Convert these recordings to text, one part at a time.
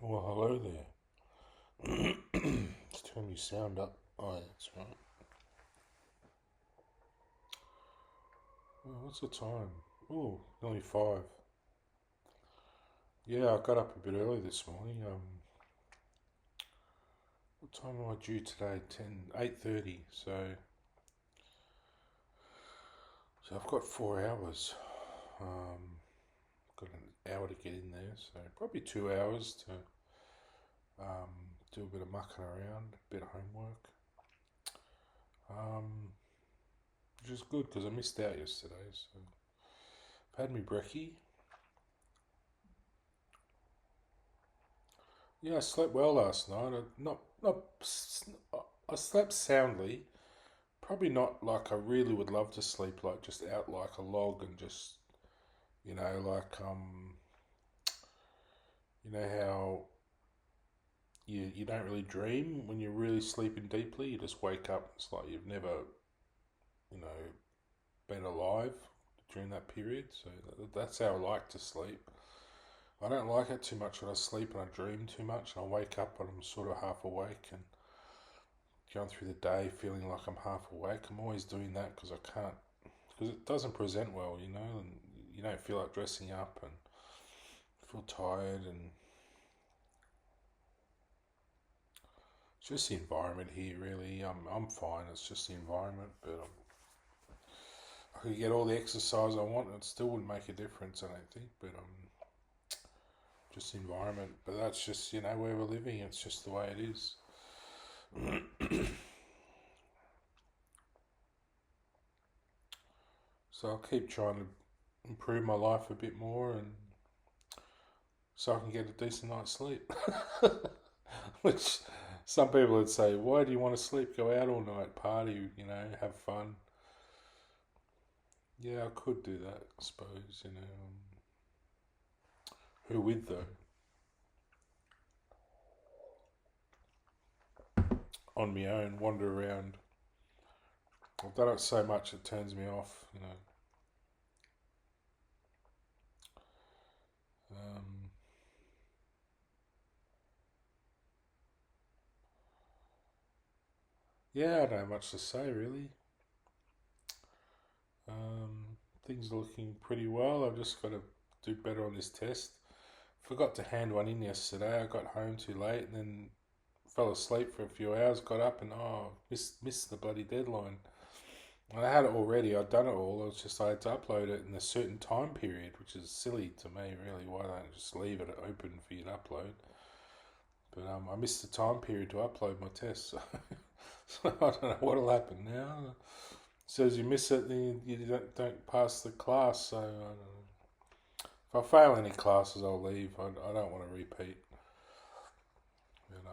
Well, hello there. Let's turn your sound up. Oh, that's right. Well, what's the time? Oh, nearly 5. Yeah, I got up a bit early this morning. What time am I due today? 8:30. So I've got 4 hours. Got an hour to get in there, so probably 2 hours to um, do a bit of mucking around, a bit of homework. Um, which is good because I missed out yesterday. So I've had my brekkie. Yeah, I slept well last night. I slept soundly. Probably not like I really would love to sleep, like just out like a log and just like how you don't really dream when you're really sleeping deeply. You just wake up. It's like you've never you know been alive during that period. So that's how I like to sleep. I don't like it too much when I sleep and I dream too much and I wake up and I'm sort of half awake and going through the day feeling like I'm half awake. I'm always doing that because I can't, because it doesn't present well, and you don't feel like dressing up and feel tired, and it's just the environment here, really. I'm fine. It's just the environment, but I could get all the exercise I want, and it still wouldn't make a difference. I don't think, but just the environment. But that's just where we're living. It's just the way it is. So I'll keep trying to improve my life a bit more, and so I can get a decent night's sleep. Which some people would say, why do you want to sleep? Go out all night, party, have fun. Yeah, I could do that, I suppose. Who with though? On my own, wander around. I've done it so much it turns me off. Um, yeah, I don't have much to say really. Things are looking pretty well. I've just got to do better on this test. Forgot to hand one in yesterday. I got home too late and then fell asleep for a few hours. Got up and missed the bloody deadline. And I had it already. I'd done it all. It was just I had to upload it in a certain time period, which is silly to me, really. Why don't I just leave it open for you to upload? But I missed the time period to upload my test, so, so I don't know what'll happen now. It says you miss it, then you don't pass the class. So I don't know. If I fail any classes, I'll leave. I don't want to repeat. But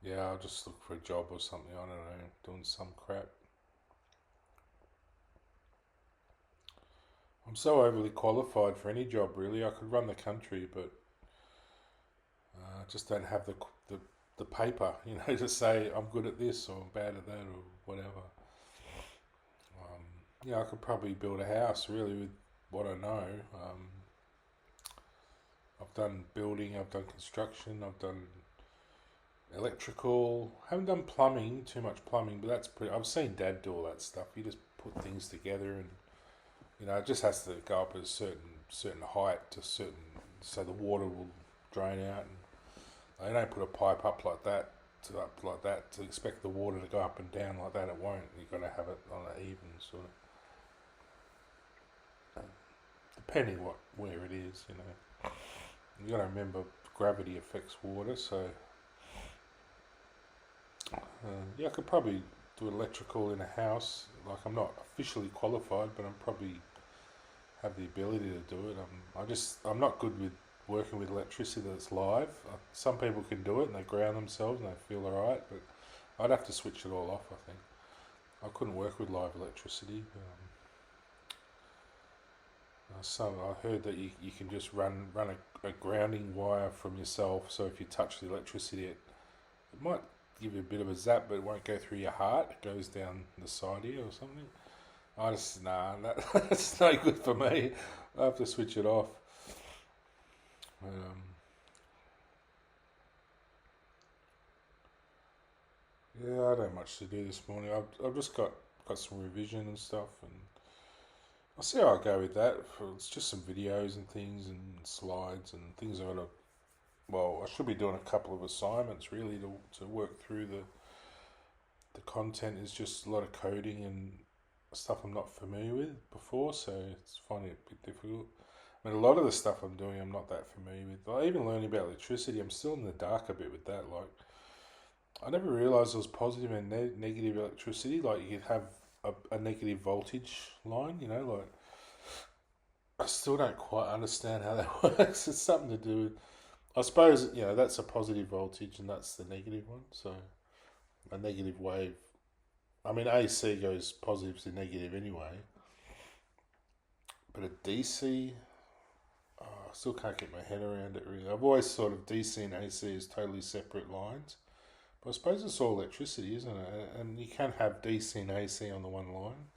yeah, I'll just look for a job or something. I don't know, doing some crap. I'm so overly qualified for any job, really. I could run the country, but I just don't have the paper, to say I'm good at this or I'm bad at that or whatever. Yeah, I could probably build a house really with what I know. I've done building, I've done construction, I've done electrical. I haven't done plumbing, too much plumbing, but that's pretty. I've seen Dad do all that stuff. You just put things together, and it just has to go up at a certain height to certain, so the water will drain out. And they don't put a pipe up like that to expect the water to go up and down like that. It won't. You've got to have it on an even sort of, depending where it is. You got to remember gravity affects water, so yeah, I could probably do electrical in a house. Like I'm not officially qualified, but I'm probably have the ability to do it. I'm not good with working with electricity that's live. Some people can do it and they ground themselves and they feel alright, but I'd have to switch it all off. I think I couldn't work with live electricity. So I heard that you can just run a grounding wire from yourself. So if you touch the electricity, it might give you a bit of a zap, but it won't go through your heart. It goes down the side here or something. Nah, that's no good for me. I have to switch it off. Um, yeah, I don't have much to do this morning. I've just got some revision and stuff, and I'll see how I go with that. It's just some videos and things and slides and things I gotta. Well, I should be doing a couple of assignments really to work through the content. Is just a lot of coding and stuff I'm not familiar with before, so it's finding it a bit difficult. I mean, a lot of the stuff I'm doing, I'm not that familiar with. Like, even learning about electricity, I'm still in the dark a bit with that. Like, I never realised there was positive and negative electricity. Like, you could have a negative voltage line, like, I still don't quite understand how that works. It's something to do with, I suppose, that's a positive voltage and that's the negative one. So, a negative wave. I mean, AC goes positive to negative anyway, but a DC, I still can't get my head around it really. I've always thought of DC and AC as totally separate lines. But I suppose it's all electricity, isn't it? And you can have DC and AC on the one line,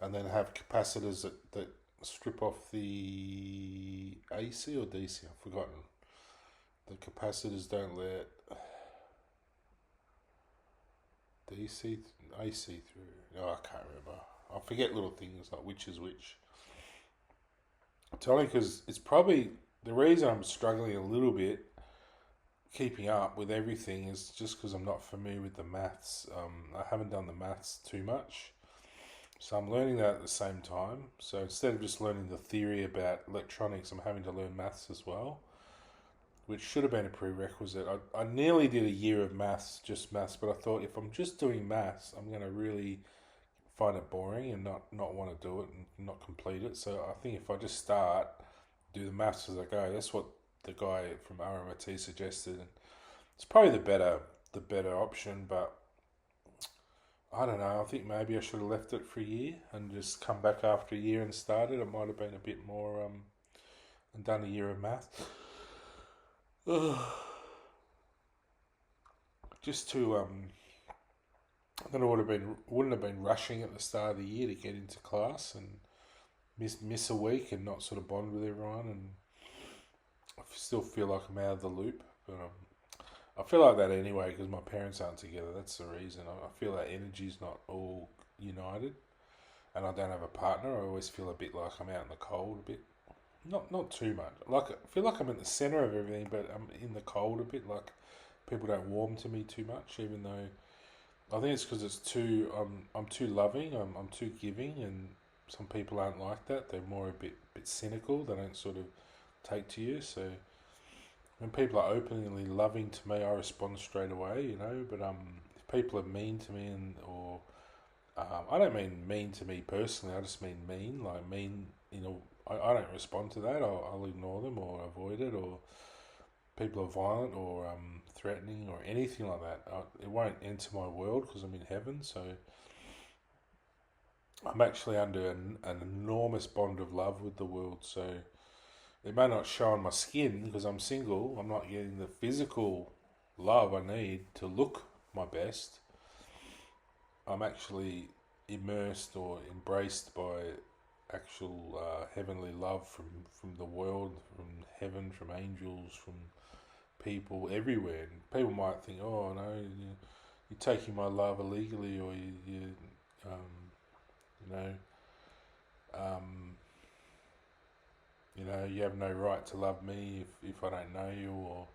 and then have capacitors that strip off the AC or DC. I've forgotten. The capacitors don't let DC, AC through. Oh, I can't remember. I forget little things like which is which. It's only because it's probably the reason I'm struggling a little bit keeping up with everything is just because I'm not familiar with the maths. I haven't done the maths too much. So I'm learning that at the same time. So instead of just learning the theory about electronics, I'm having to learn maths as well, which should have been a prerequisite. I nearly did a year of maths, just maths, but I thought if I'm just doing maths, I'm going to really find it boring and not want to do it and not complete it. So I think if I just start, do the maths as I go, that's what the guy from RMIT suggested. And it's probably the better option, but I don't know. I think maybe I should have left it for a year and just come back after a year and started. It might have been a bit more and done a year of math. Just to then I wouldn't have been rushing at the start of the year to get into class and miss a week and not sort of bond with everyone, and I still feel like I'm out of the loop. But I feel like that anyway because my parents aren't together. That's the reason. I feel that energy's not all united, and I don't have a partner. I always feel a bit like I'm out in the cold a bit. Not too much. Like I feel like I'm in the center of everything, but I'm in the cold a bit. Like people don't warm to me too much, even though I think it's because it's too. I'm too loving. I'm too giving, and some people aren't like that. They're more a bit cynical. They don't sort of take to you. So when people are openly loving to me, I respond straight away. But if people are mean to me or I don't mean mean to me personally. I just mean mean, like mean. I don't respond to that. I'll ignore them or avoid it. Or people are violent or threatening or anything like that. It won't enter my world because I'm in heaven. So I'm actually under an enormous bond of love with the world. So it may not show on my skin because I'm single. I'm not getting the physical love I need to look my best. I'm actually immersed or embraced by actual heavenly love from the world, from heaven, from angels, from people everywhere. And people might think, oh no, you're taking my love illegally, or um, you know, um, you have no right to love me if I don't know you, or.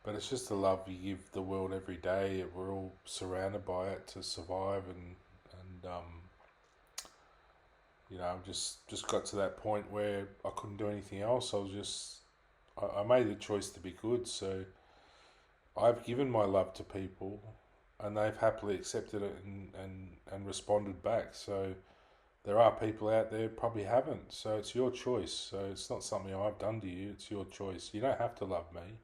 But it's just the love you give the world every day. We're all surrounded by it to survive, and I've just got to that point where I couldn't do anything else. I made the choice to be good. So I've given my love to people, and they've happily accepted it and responded back. So there are people out there who probably haven't. So it's your choice. So it's not something I've done to you. It's your choice. You don't have to love me.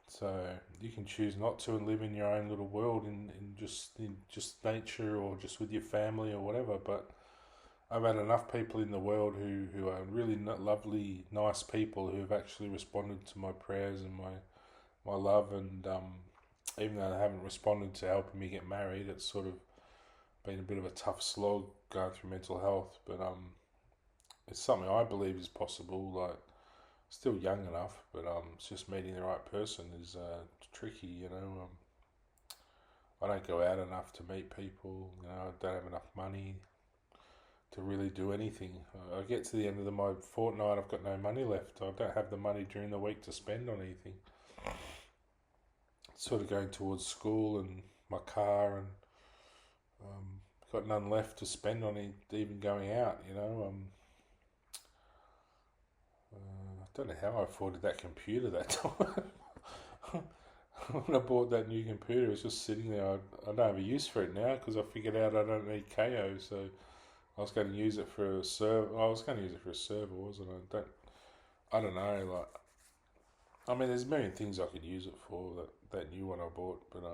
So you can choose not to and live in your own little world in just nature or just with your family or whatever. But I've had enough people in the world who are really lovely, nice people who have actually responded to my prayers and my love. And even though they haven't responded to helping me get married, it's sort of been a bit of a tough slog going through mental health. But it's something I believe is possible. Like Still young enough, but it's just meeting the right person is tricky. I don't go out enough to meet people. I don't have enough money to really do anything. I get to the end of my fortnight, I've got no money left. I don't have the money during the week to spend on anything. Sort of going towards school and my car, and got none left to spend on it, even going out. I don't know how I afforded that computer that time. When I bought that new computer, it was just sitting there. I don't have a use for it now because I figured out I don't need KO, so I was going to use it for a server. I was going to use it for a server, wasn't I? I don't know. Like, I mean, there's a million things I could use it for. That new one I bought, but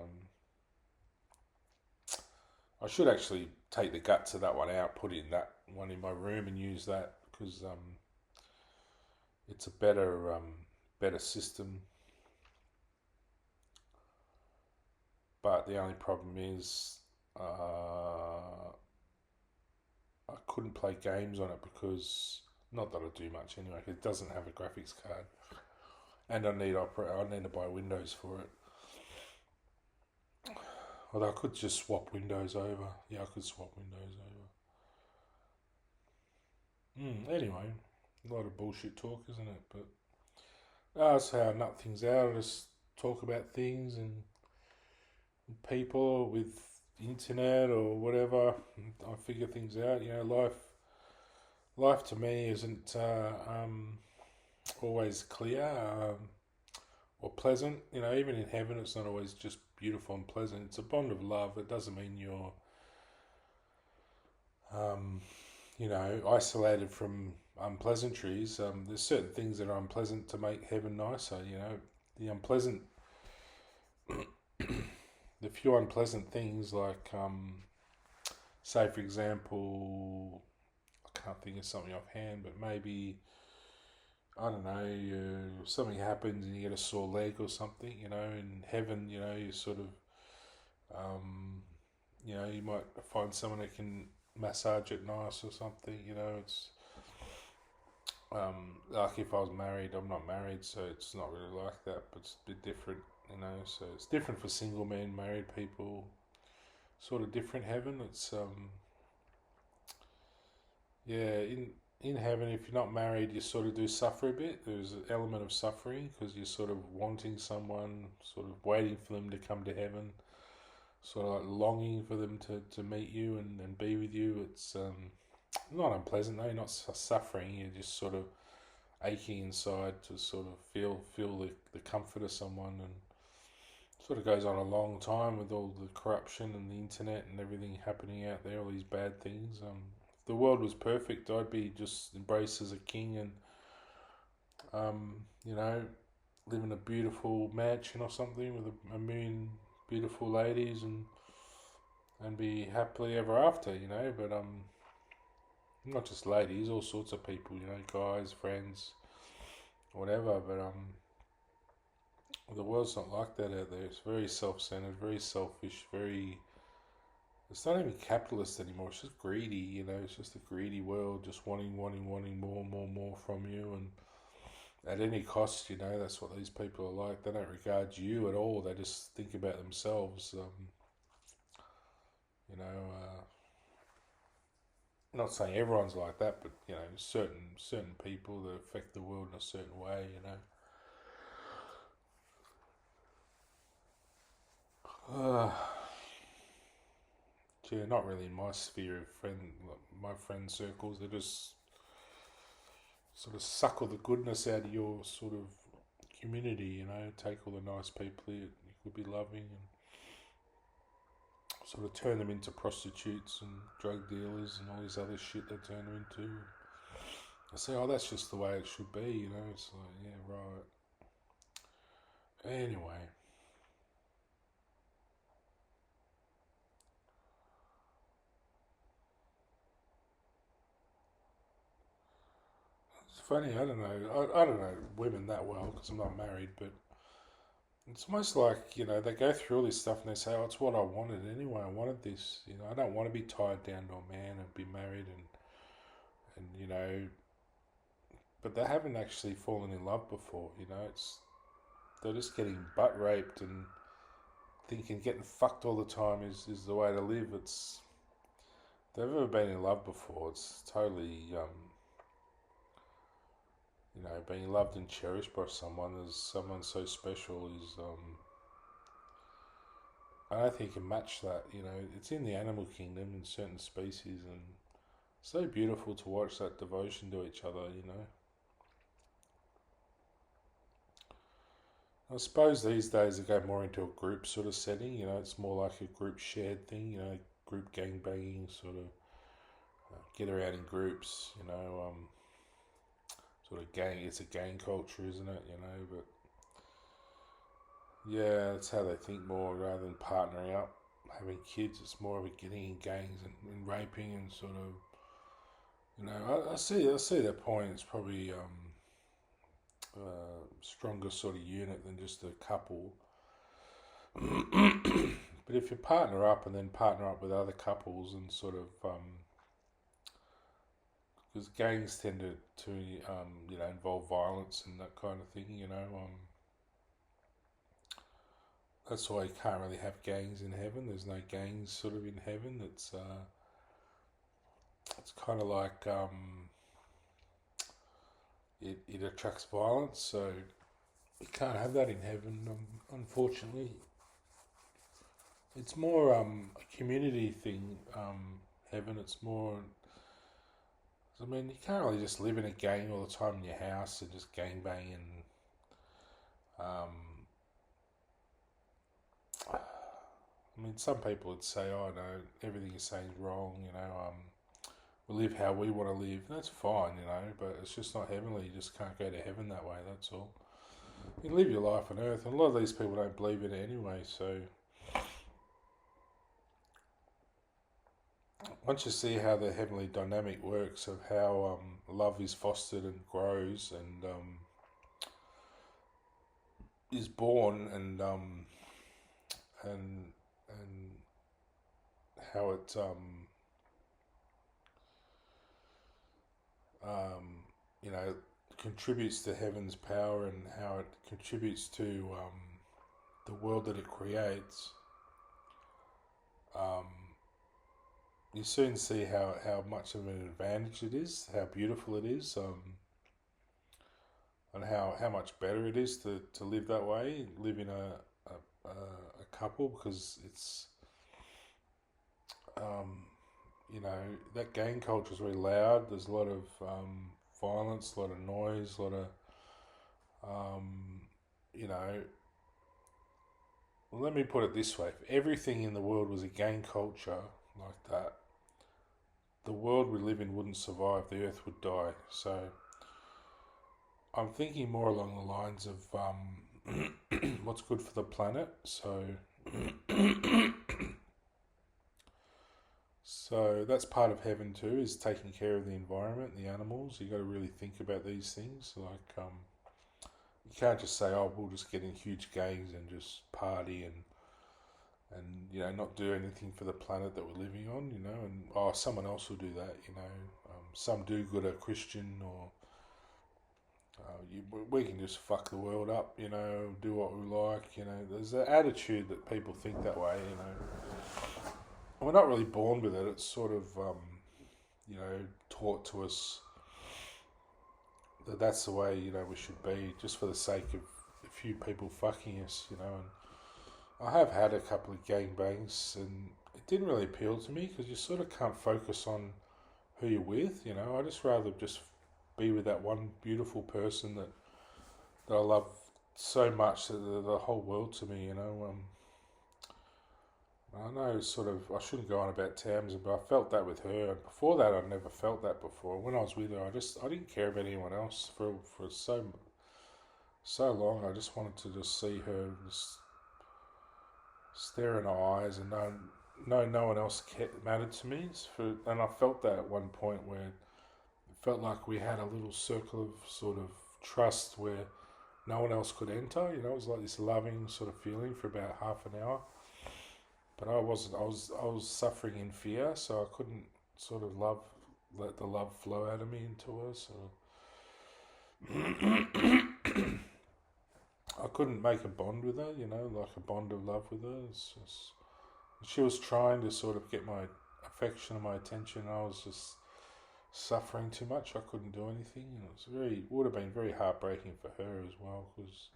I should actually take the guts of that one out, put in that one in my room, and use that because it's a better system. But the only problem is I couldn't play games on it because, not that I do much anyway, 'cause it doesn't have a graphics card, and I need to buy Windows for it. Although I could just swap Windows over. Yeah, I could swap Windows over. Anyway, a lot of bullshit talk, isn't it? But that's how I nut things out. I just talk about things and people with the internet or whatever. I figure things out. Life to me isn't always clear or pleasant. Even in heaven, it's not always just beautiful and pleasant. It's a bond of love. It doesn't mean you're, isolated from unpleasantries. There's certain things that are unpleasant to make heaven nicer. The unpleasant, the few unpleasant things like, say for example, I can't think of something offhand, but maybe, I don't know, something happens and you get a sore leg or something. In heaven, you sort of, you might find someone that can massage it nice or something. It's like if I was married. I'm not married, so it's not really like that, but it's a bit different. So it's different for single men, married people. Sort of different heaven. It's yeah, in heaven, if you're not married, you sort of do suffer a bit. There's an element of suffering because you're sort of wanting someone, sort of waiting for them to come to heaven, sort of like longing for them to meet you and be with you. It's not unpleasant, no, you're not suffering, you're just sort of aching inside to sort of feel the comfort of someone, and sort of goes on a long time with all the corruption and the internet and everything happening out there, all these bad things. If the world was perfect, I'd be just embraced as a king and, live in a beautiful mansion or something with a million beautiful ladies and be happily ever after, but not just ladies, all sorts of people, guys, friends, whatever, but the world's not like that out there. It's very self-centered, very selfish, it's not even capitalist anymore. It's just greedy, it's just a greedy world, just wanting more from you, and at any cost, that's what these people are like. They don't regard you at all. They just think about themselves. Not saying everyone's like that, but certain people that affect the world in a certain way. Yeah, not really in my sphere of my friend circles. They just sort of suck all the goodness out of your sort of community. Take all the nice people you could be loving and sort of turn them into prostitutes and drug dealers and all this other shit they turn them into. I say, oh, that's just the way it should be, It's like, yeah, right. Anyway. It's funny, I don't know. I don't know women that well because I'm not married, but it's almost like, they go through all this stuff and they say, oh, it's what I wanted anyway. I wanted this. I don't want to be tied down to a man and be married and but they haven't actually fallen in love before. They're just getting butt raped and thinking getting fucked all the time is the way to live. They've never been in love before. It's totally being loved and cherished by someone as someone so special is I don't think you can match that. It's in the animal kingdom in certain species, and so beautiful to watch that devotion to each other. I suppose these days they go more into a group sort of setting. It's more like a group shared thing. Group gang banging sort of get around in groups. Sort of gang. It's a gang culture, isn't it? But yeah, that's how they think more rather than partnering up, having kids. It's more of a getting in gangs and raping and sort of. I see their point. It's probably stronger sort of unit than just a couple. But if you partner up and then partner up with other couples and sort of, because gangs tend to involve violence and that kind of thing. That's why you can't really have gangs in heaven. There's no gangs sort of in heaven. It's kind of like it attracts violence, so you can't have that in heaven. Unfortunately, it's more a community thing. Heaven, it's more. I mean, you can't really just live in a gang all the time in your house and just gang bang and. I mean, some people would say, "Oh no, everything you're saying is wrong." We live how we want to live. That's fine, but it's just not heavenly. You just can't go to heaven that way. That's all. You live your life on earth, and a lot of these people don't believe in it anyway. So once you see how the heavenly dynamic works of how love is fostered and grows and is born and how it contributes to heaven's power and how it contributes to the world that it creates, you soon see how much of an advantage it is, how beautiful it is, and how much better it is to live that way, live in a couple, because it's that gang culture is very loud. There's a lot of violence, a lot of noise, a lot of you know. Let me put it this way: if everything in the world was a gang culture like that, the world we live in wouldn't survive. The Earth would die. So I'm thinking more along the lines of what's good for the planet. So that's part of heaven too, is taking care of the environment, the animals. You got to really think about these things. Like you can't just say, "Oh, we'll just get in huge gangs and just party and not do anything for the planet that we're living on." And someone else will do that. Some do-gooder Christian or we can just fuck the world up. Do what we like. There's an attitude that people think that way. We're not really born with it. It's sort of, taught to us that that's the way, we should be, just for the sake of a few people fucking us, And I have had a couple of gangbangs, and it didn't really appeal to me because you sort of can't focus on who you're with, I just rather just be with that one beautiful person that I love so much, that the whole world to me, I know I shouldn't go on about Tamsin, but I felt that with her. And before that, I'd never felt that before. When I was with her, I didn't care about anyone else for so long. I just wanted to just see her, just stare in her eyes, and no one else mattered to me. And I felt that at one point where it felt like we had a little circle of sort of trust where no one else could enter. It was like this loving sort of feeling for about half an hour. But I wasn't. I was suffering in fear, so I couldn't sort of let the love flow out of me into her. So I couldn't make a bond with her, like a bond of love with her. She was trying to sort of get my affection and my attention. I was just suffering too much. I couldn't do anything. And would have been very heartbreaking for her as well, because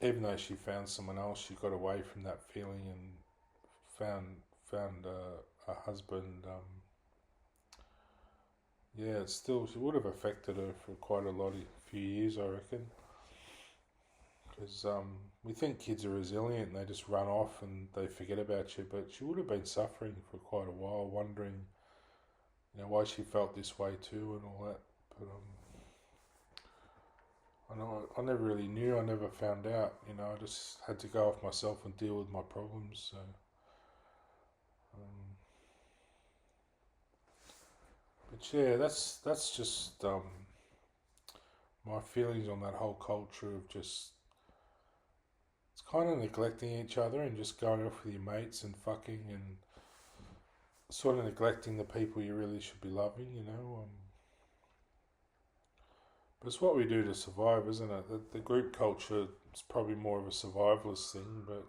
even though she found someone else, she got away from that feeling and found a husband. Yeah, it would have affected her for quite a few years, I reckon. Because we think kids are resilient and they just run off and they forget about you, but she would have been suffering for quite a while, wondering, why she felt this way too and all that. But I never really knew. I never found out. I just had to go off myself and deal with my problems. So, but yeah, that's just my feelings on that whole culture of just it's kind of neglecting each other and just going off with your mates and fucking and sort of neglecting the people you really should be loving. But it's what we do to survive, isn't it? The group culture is probably more of a survivalist thing, but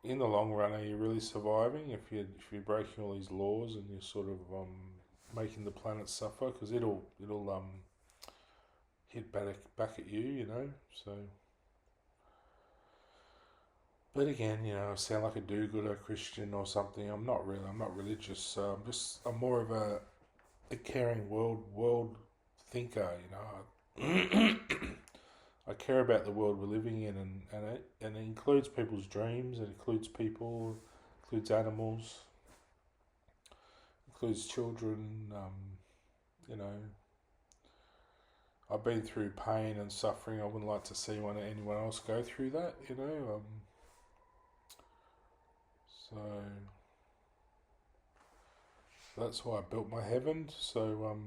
in the long run, are you really surviving if you're breaking all these laws and you're sort of making the planet suffer? Because it'll hit back at you. So, but again, I sound like a do-gooder Christian or something. I'm not really. I'm not religious. I'm more of a caring world thinker. I care about the world we're living in, and it includes people's dreams. It includes people, includes animals, includes children. You know, I've been through pain and suffering. I wouldn't like to see anyone else go through that. So that's why I built my heaven. So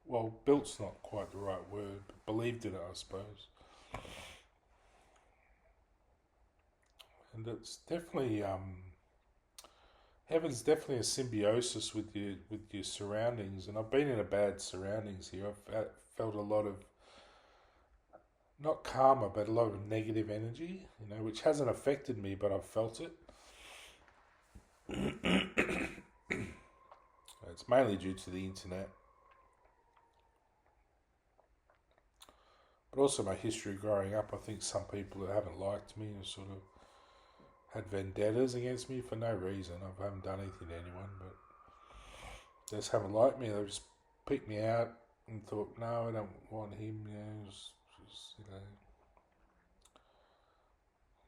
well, built's not quite the right word, but believed in it, I suppose. And it's definitely heaven's definitely a symbiosis with your surroundings. And I've been in a bad surroundings here. I've felt a lot of not karma, but a lot of negative energy. Which hasn't affected me, but I've felt it. It's mainly due to the internet, but also my history growing up. I think some people that haven't liked me have sort of had vendettas against me for no reason. I haven't done anything to anyone, but they just haven't liked me. They just picked me out and thought, no, I don't want him.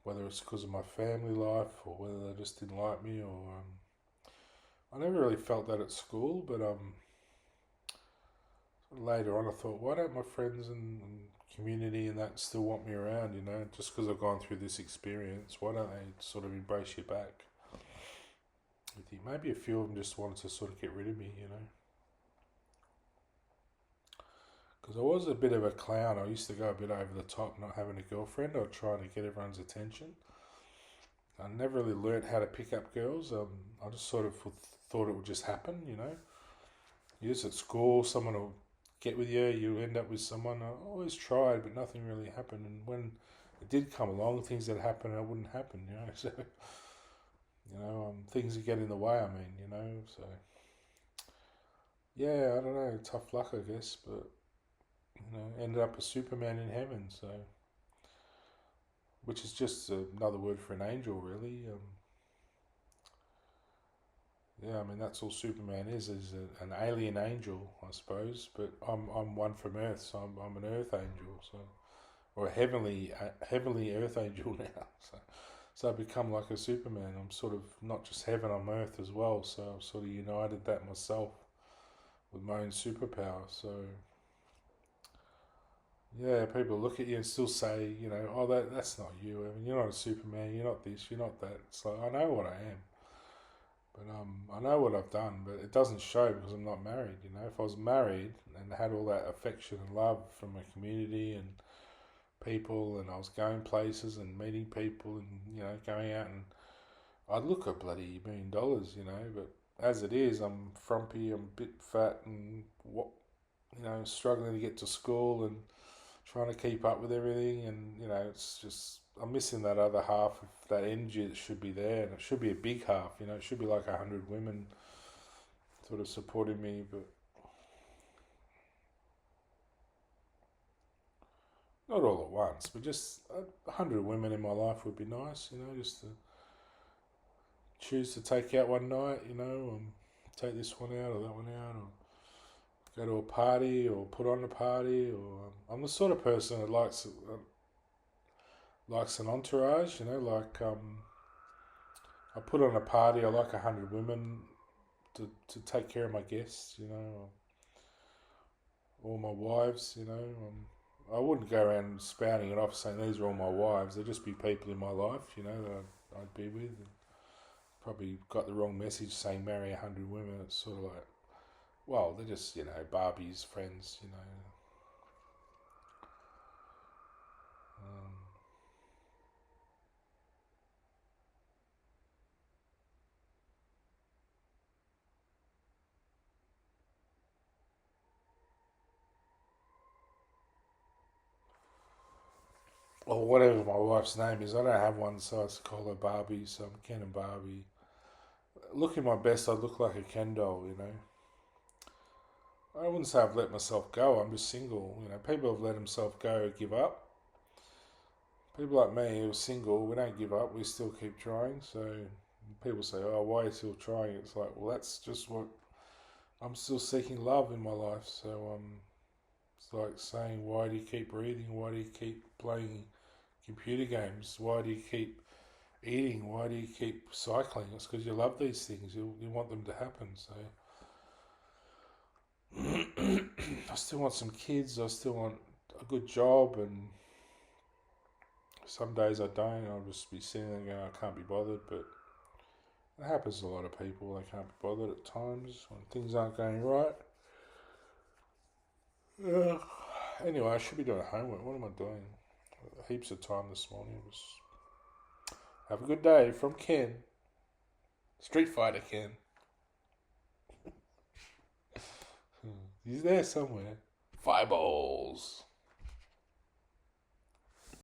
Whether it's because of my family life or whether they just didn't like me, or I never really felt that at school, but later on I thought, why don't my friends and community and that still want me around, just because I've gone through this experience, why don't they sort of embrace you back? I think maybe a few of them just wanted to sort of get rid of me, because I was a bit of a clown. I used to go a bit over the top, not having a girlfriend or trying to get everyone's attention. I never really learned how to pick up girls. I just sort of thought it would just happen, You're just at school, someone will get with you, you end up with someone. I always tried, but nothing really happened. And when it did come along, things that happened, it wouldn't happen, So, things that get in the way, So, yeah, I don't know, tough luck, I guess, but, ended up a Superman in heaven, so, which is just another word for an angel, really. Yeah, that's all Superman is an alien angel, I suppose. But I'm one from Earth, so I'm an Earth angel, so or a heavenly Earth angel now. So I've become like a Superman. I'm sort of not just heaven, I'm Earth as well. So I've sort of united that myself with my own superpower. So yeah, people look at you and still say, oh, that's not you. You're not a Superman. You're not this. You're not that. It's like I know what I am. But I know what I've done, but it doesn't show because I'm not married. If I was married and had all that affection and love from my community and people, and I was going places and meeting people and going out, and I'd look at bloody $1 million, But as it is, I'm frumpy, I'm a bit fat, and struggling to get to school and trying to keep up with everything, and it's just I'm missing that other half of that energy that should be there, and it should be a big half. It should be like 100 women sort of supporting me, but not all at once. But just 100 women in my life would be nice. Just to choose to take out one night. Take this one out or that one out, or go to a party or put on a party. Or I'm the sort of person that likes an entourage. I put on a party. I like 100 women to take care of my guests. All my wives. I wouldn't go around spouting it off saying these are all my wives. They'd just be people in my life. That I'd be with. And probably got the wrong message saying marry 100 women. It's sort of like, well, they're just Barbie's friends. Um, or whatever my wife's name is. I don't have one, so I call her Barbie. So I'm Ken and Barbie. Looking my best, I look like a Ken doll. I wouldn't say I've let myself go. I'm just single. People have let themselves go, give up. People like me who are single, we don't give up. We still keep trying. So people say, "Oh, why are you still trying?" It's like, well, that's just what I'm still seeking love in my life. So it's like saying, why do you keep breathing? Why do you keep playing computer games? Why do you keep eating? Why do you keep cycling? It's because you love these things. You want them to happen. So I still want some kids. I still want a good job, and some days I don't. I'll just be sitting there going, I can't be bothered. But it happens to a lot of people. They can't be bothered at times when things aren't going right. Yeah. Anyway, I should be doing homework. What am I doing? Heaps of time this morning. Have a good day from Ken. Street Fighter Ken. He's there somewhere. Fireballs.